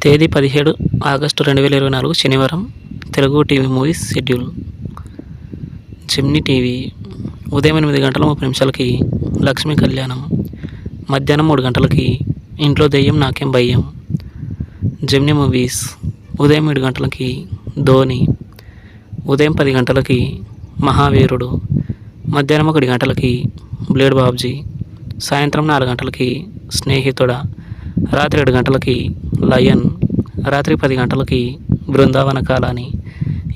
తేదీ 17 ఆగస్టు 2024 శనివారం. Telugu TV movies schedule. Gemini TV ఉదయం 8:30 లక్ష్మీ కళ్యాణం, మధ్యాహ్నం 3 ఇంట్లో దెయ్యం నాకేం భయం. జెమినీ మూవీస్ ఉదయం 7 ధోని, ఉదయం 10 మహావీరుడు, మధ్యాహ్నం 1 బ్లేడ్ బాబ్జీ, సాయంత్రం 4 స్నేహితుడ, రాత్రి 7 లయన్, రాత్రి 10 బృందావన కాలాని.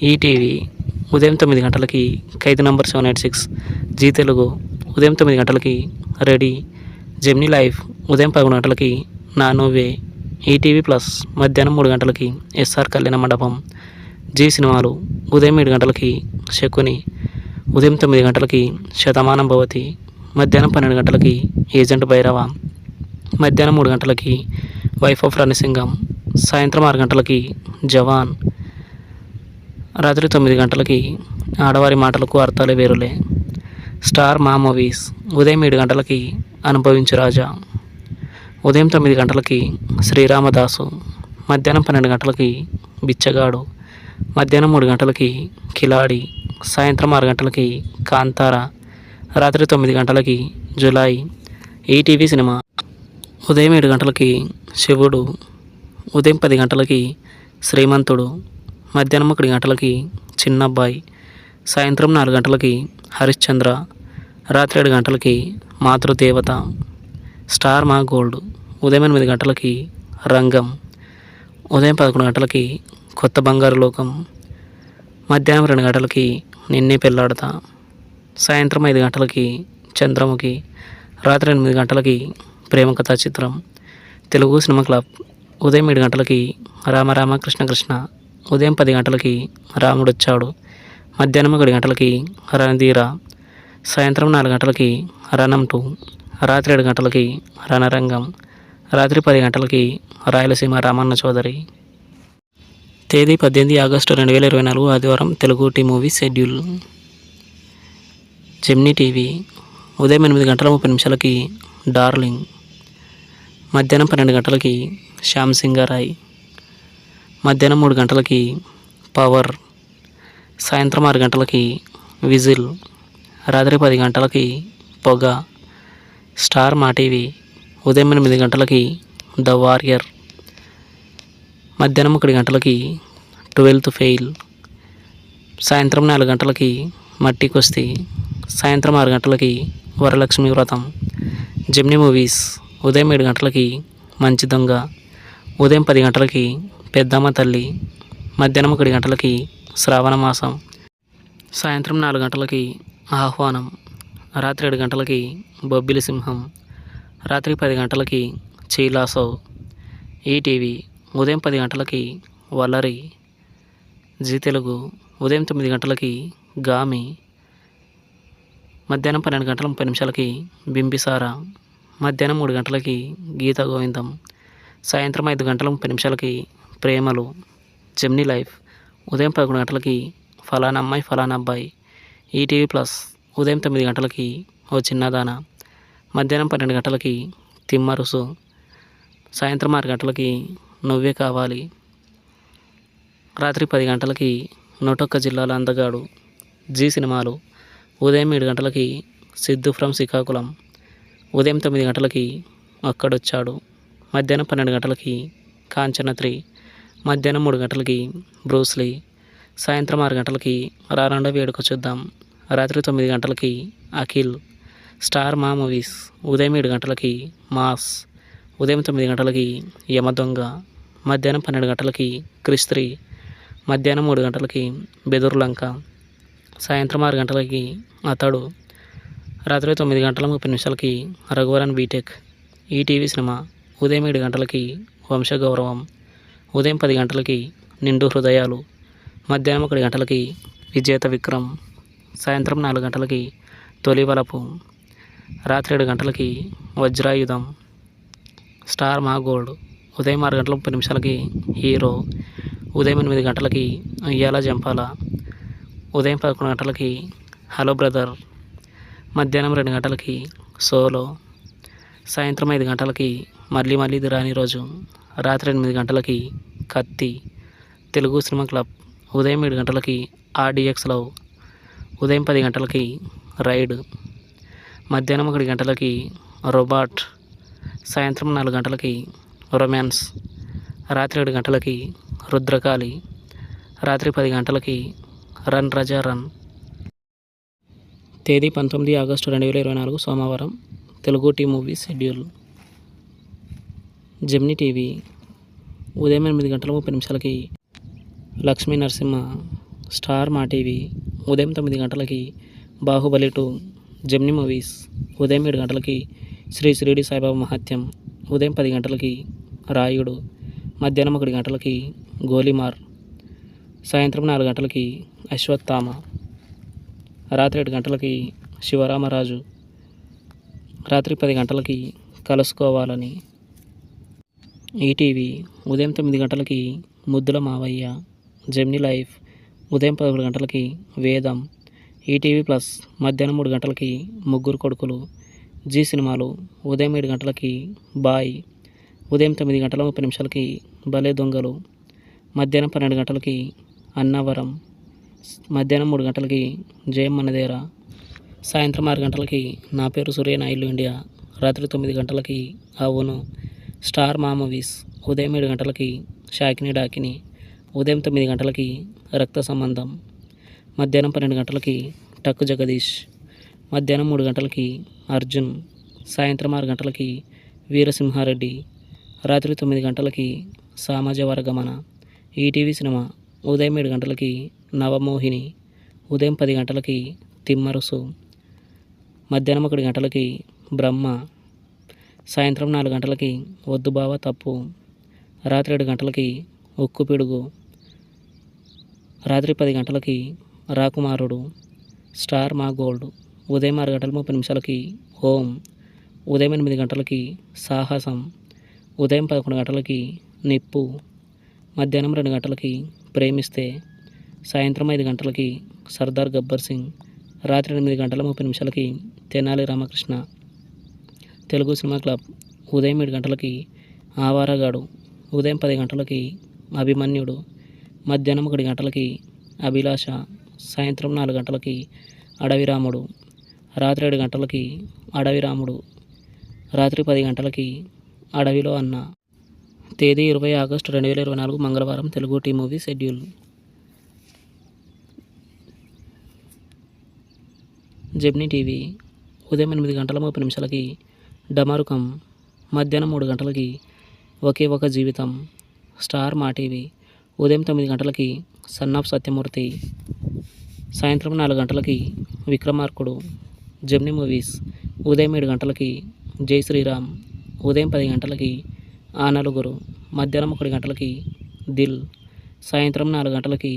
ఈటీవీ ఉదయం 9 ఖైదీ నంబర్ 786. జీ తెలుగు ఉదయం 9 రెడీ. జెమినీ లైఫ్ ఉదయం 11 నా నువ్వే. ఈటీవీ ప్లస్ మధ్యాహ్నం 3 ఎస్ఆర్ కళ్యాణ మండపం. జీ సినిమాలు ఉదయం 7 శకుని, ఉదయం 9 శతమానం భవతి, మధ్యాహ్నం 12 ఏజెంట్ భైరవ, మధ్యాహ్నం 3 వైఫ్ ఆఫ్ రణసింగం, సాయంత్రం 6 జవాన్, రాత్రి 9 ఆడవారి మాటలకు అర్థాలే వేరులే. స్టార్ మా మూవీస్ ఉదయం 7 అనుభవించు రాజా, ఉదయం 9 శ్రీరామదాసు, మధ్యాహ్నం 12 బిచ్చగాడు, మధ్యాహ్నం 3 కిలాడి, సాయంత్రం 6 కాంతార, రాత్రి 9 జులై. ఈటీవీ సినిమా ఉదయం 7 శివుడు, ఉదయం 10 శ్రీమంతుడు, మధ్యాహ్నం 1 చిన్నబ్బాయి, సాయంత్రం 4 హరిశ్చంద్ర, రాత్రి 7 మాతృదేవత. స్టార్ మా గోల్డ్ ఉదయం 8 రంగం, ఉదయం 11 కొత్త బంగారు లోకం, మధ్యాహ్నం 2 నిన్నే పెళ్ళాడతా, సాయంత్రం 5 చంద్రముఖి, రాత్రి 8 ప్రేమ కథా చిత్రం. తెలుగు సినిమా క్లబ్ ఉదయం 7 రామ రామ కృష్ణ కృష్ణ, ఉదయం 10 రాముడొచ్చాడు, మధ్యాహ్నం 1 రణధీర, సాయంత్రం 4 రణం 2, రాత్రి 7 రణరంగం, రాత్రి 10 రాయలసీమ రామన్న చౌదరి. తేదీ 18 ఆగస్టు 2024 ఆదివారం. Telugu T movie schedule. Gemini TV ఉదయం 8:30 డార్లింగ్, మధ్యాహ్నం 12 శ్యామ్ సింగరాయ్, మధ్యాహ్నం 3 పవర్, సాయంత్రం 6 విజిల్, రాత్రి 10 పొగ. స్టార్ మా టీవీ ఉదయం 8 ద వారియర్, మధ్యాహ్నం 1 12th ఫెయిల్, సాయంత్రం 4 మట్టి కుస్తీ, సాయంత్రం 6 వరలక్ష్మి వ్రతం. జెమినీ మూవీస్ ఉదయం 7 మంచి దొంగ, ఉదయం 10 పెద్దమ్మ తల్లి, మధ్యాహ్నం 1 శ్రావణ మాసం, సాయంత్రం 4 ఆహ్వానం, రాత్రి 7 బొబ్బిలి సింహం, రాత్రి 10 చీలాసవ్. ఈటీవీ ఉదయం 10 వలరి. జీ తెలుగు ఉదయం 9 గామి, మధ్యాహ్నం 12:30 బింబిసార, మధ్యాహ్నం 3 గీత గోవిందం, సాయంత్రం 5:30 ప్రేమలు. జెమినీ లైఫ్ ఉదయం 11 ఫలానా అమ్మాయి ఫలానా అబ్బాయి. ఈటీవీ ప్లస్ ఉదయం 9 ఓ చిన్నదాన, మధ్యాహ్నం 12 తిమ్మరుసు, సాయంత్రం 6 నువ్వే కావాలి, రాత్రి 10 101 జిల్లాల అందగాడు. జీ సినిమాలు ఉదయం 7 సిద్ధు ఫ్రమ్ శ్రీకాకుళం, ఉదయం 9 అక్కడొచ్చాడు, మధ్యాహ్నం 12 కాంచన 3, మధ్యాహ్నం 3 బ్రూస్లీ, సాయంత్రం 6 రారండ వేడుక చూద్దాం, రాత్రి 9 అఖిల్. స్టార్ మా మూవీస్ ఉదయం 7 మాస్, ఉదయం 9 యమదొంగ, మధ్యాహ్నం 12 క్రిస్ 3, మధ్యాహ్నం 3 బెదుర్లంక, సాయంత్రం 6 అతడు, రాత్రి 9:30 రఘువరన్ బీటెక్. ఈటీవీ సినిమా ఉదయం 7 వంశగౌరవం, ఉదయం 10 నిండు హృదయాలు, మధ్యాహ్నం 1 విజేత విక్రమ్, సాయంత్రం 4 తొలి వలపు, రాత్రి 7 వజ్రాయుధం. స్టార్ మా గోల్డ్ ఉదయం 6:30 హీరో, ఉదయం 8 ఉయ్యాల జంపాల, ఉదయం 11 హలో బ్రదర్, మధ్యాహ్నం 2 సోలో, సాయంత్రం 5 మళ్ళీ మళ్ళీ ఇది రాని రోజు, రాత్రి 8 గంటలకి కత్తి తెలుగు సినిమా క్లబ్. ఉదయం 7 గంటలకి ఆర్డిఎక్స్ లవ్. ఉదయం 10 గంటలకి రైడ్. మధ్యాహ్నం 1 గంటలకి రోబాట్. సాయంత్రం 4 గంటలకి రొమాన్స్. రాత్రి 7 గంటలకి రుద్రకాళి. రాత్రి 10 గంటలకి రన్ రజా రన్. తేదీ 19 ఆగస్టు 2024 సోమవారం. Telugu T movie schedule. Gemini TV ఉదయం 8 గంటల 30 నిమిషాలకి లక్ష్మీ నరసింహ. స్టార్ మా టీవీ ఉదయం 9 గంటలకి బాహుబలి 2. జెమినీ మూవీస్ ఉదయం 7 గంటలకి శ్రీ షిరిడి సాయిబాబా మహత్యం. ఉదయం 10 గంటలకి రాయుడు. మధ్యాహ్నం 1 గంటలకి గోలీమార్. సాయంత్రం 4 గంటలకి అశ్వత్థామ. రాత్రి 7 గంటలకి శివరామరాజు. రాత్రి 10 గంటలకి కలుసుకోవాలని. ఈటీవీ ఉదయం 9 గంటలకి ముద్దుల మావయ్య. జెమినీ లైఫ్ ఉదయం 11 గంటలకి వేదం. ఈటీవీ ప్లస్ మధ్యాహ్నం 3 గంటలకి ముగ్గురు కొడుకులు. జీ సినిమాలు ఉదయం 7 గంటలకి బాయ్. ఉదయం 9 గంటల 30 నిమిషాలకి భలే దొంగలు. మధ్యాహ్నం 12 గంటలకి అన్నవరం. మధ్యాహ్నం 3 గంటలకి జయం మనదేరా. సాయంత్రం 6 గంటలకి నా పేరు సూర్య నా ఇల్లు ఇండియా. రాత్రి 9 గంటలకి అవును. స్టార్ మా మూవీస్ ఉదయం 7 గంటలకి షాకిని డాకిని. ఉదయం 9 గంటలకి రక్త సంబంధం. మధ్యాహ్నం 12 గంటలకి టక్కు జగదీష్. మధ్యాహ్నం 3 గంటలకి అర్జున్. సాయంత్రం 6 గంటలకి వీరసింహారెడ్డి. రాత్రి 9 గంటలకి సామాజ వర్గమన. ఈటీవీ సినిమా ఉదయం 7 గంటలకి నవమోహిని. ఉదయం 10 గంటలకి తిమ్మరుసు. మధ్యాహ్నం 1 గంటలకి బ్రహ్మ. సాయంత్రం 4 గంటలకి వద్దు బావ తప్పు. రాత్రి 7 గంటలకి ఉక్కు పిడుగు. రాత్రి 10 గంటలకి రాకుమారుడు. స్టార్ మా గోల్డ్ ఉదయం 6 గంటల 30 నిమిషాలకి ఓం. ఉదయం 8 గంటలకి సాహసం. ఉదయం 11 గంటలకి నిప్పు. మధ్యాహ్నం 2 గంటలకి ప్రేమిస్తే. సాయంత్రం 5 గంటలకి సర్దార్ గబ్బర్ సింగ్. రాత్రి 8 గంటల 30 నిమిషాలకి తెనాలి రామకృష్ణ. తెలుగు సినిమా క్లబ్ ఉదయం 7 గంటలకి ఆవారగాడు. ఉదయం 10 గంటలకి అభిమన్యుడు. మధ్యాహ్నం 1 గంటలకి అభిలాష. సాయంత్రం 4 గంటలకి అడవిరాముడు. రాత్రి 7 గంటలకి అడవిరాముడు. రాత్రి 10 గంటలకి అడవిలో అన్న. తేదీ 20 ఆగస్టు 2024 మంగళవారం. Telugu T movie schedule. Gemini TV ఉదయం 8 గంటల 30 నిమిషాలకి డమరుకం. మధ్యాహ్నం 3 గంటలకి ఒకే ఒక జీవితం. స్టార్ మా టీవీ ఉదయం 9 గంటలకి సన్నాఫ్ సత్యమూర్తి. సాయంత్రం 4 గంటలకి విక్రమార్కుడు. జెమినీ మూవీస్ ఉదయం 7 గంటలకి జై శ్రీరామ్. ఉదయం 10 గంటలకి ఆ నలుగురు. మధ్యాహ్నం 1 గంటలకి దిల్. సాయంత్రం 4 గంటలకి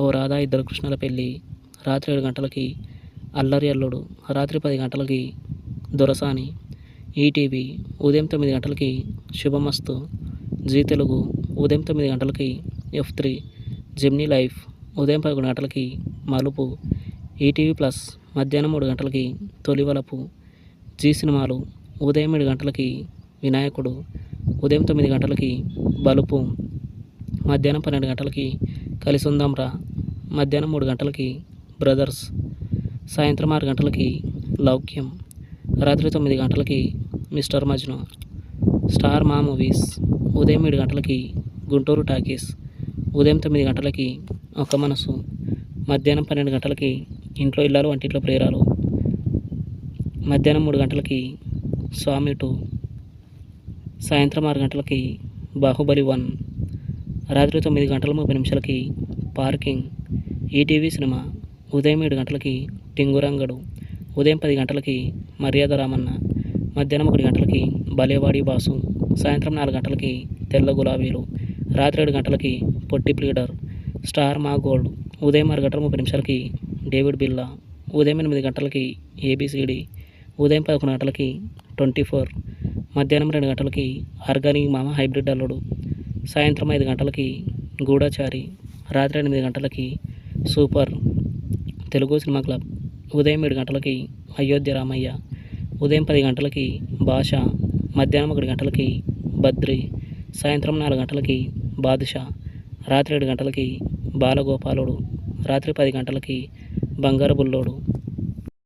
ఓ రాధా ఇద్దరు కృష్ణల పెళ్ళి. రాత్రి 7 గంటలకి అల్లరి అల్లుడు. రాత్రి 10 గంటలకి దొరసాని. ఈటీవీ ఉదయం 9 గంటలకి శుభమస్తు. జీ తెలుగు ఉదయం 9 గంటలకి F3. జెమినీ లైఫ్ ఉదయం 11 గంటలకి మలుపు. ఈటీవీ ప్లస్ మధ్యాహ్నం 3 గంటలకి తొలివలపు. జీ సినిమాలు ఉదయం 7 గంటలకి వినాయకుడు. ఉదయం 9 గంటలకి బలుపు. మధ్యాహ్నం 12 గంటలకి కలిసుందాంరా. మధ్యాహ్నం 3 గంటలకి బ్రదర్స్. సాయంత్రం 6 గంటలకి లౌక్యం. రాత్రి 9 గంటలకి మిస్టర్ మజ్ను. స్టార్ మా మూవీస్ ఉదయం 7 గంటలకి గుంటూరు టాకీస్. ఉదయం 9 గంటలకి ఒక మనసు. మధ్యాహ్నం 12 గంటలకి ఇంట్లో ఇల్లాలు వంటింట్లో ప్రేరాలు. మధ్యాహ్నం 3 గంటలకి స్వామి 2. సాయంత్రం 6 గంటలకి బాహుబలి 1. రాత్రి 9 గంటల 30 నిమిషాలకి పార్కింగ్. ఈటీవీ సినిమా ఉదయం 7 గంటలకి టింగురంగడు. ఉదయం 10 గంటలకి మర్యాద రామన్న. మధ్యాహ్నం 1 గంటలకి బలేవాడి బాసు. సాయంత్రం 4 గంటలకి తెల్ల గులాబీలు. రాత్రి 7 గంటలకి పొట్టి ప్లీడర్. స్టార్ మా గోల్డ్ ఉదయం 6 గంటల 30 నిమిషాలకి డేవిడ్ బిల్లా. ఉదయం 8 గంటలకి ఏబిసిడి. ఉదయం 11 గంటలకి 24. మధ్యాహ్నం 2 గంటలకి ఆర్గానిక్ మామ హైబ్రిడ్ అల్లుడు. సాయంత్రం 5 గంటలకి గూఢచారి. రాత్రి 8 గంటలకి సూపర్. తెలుగు సినిమా క్లబ్ ఉదయం 7 గంటలకి అయోధ్య రామయ్య. ఉదయం 10 గంటలకి భాష. మధ్యాహ్నం 1 గంటలకి బద్రి. సాయంత్రం 4 గంటలకి బాదుషా, రాత్రి 7 గంటలకి బాలగోపాలుడు, రాత్రి 10 గంటలకి బంగారు బుల్లోడు,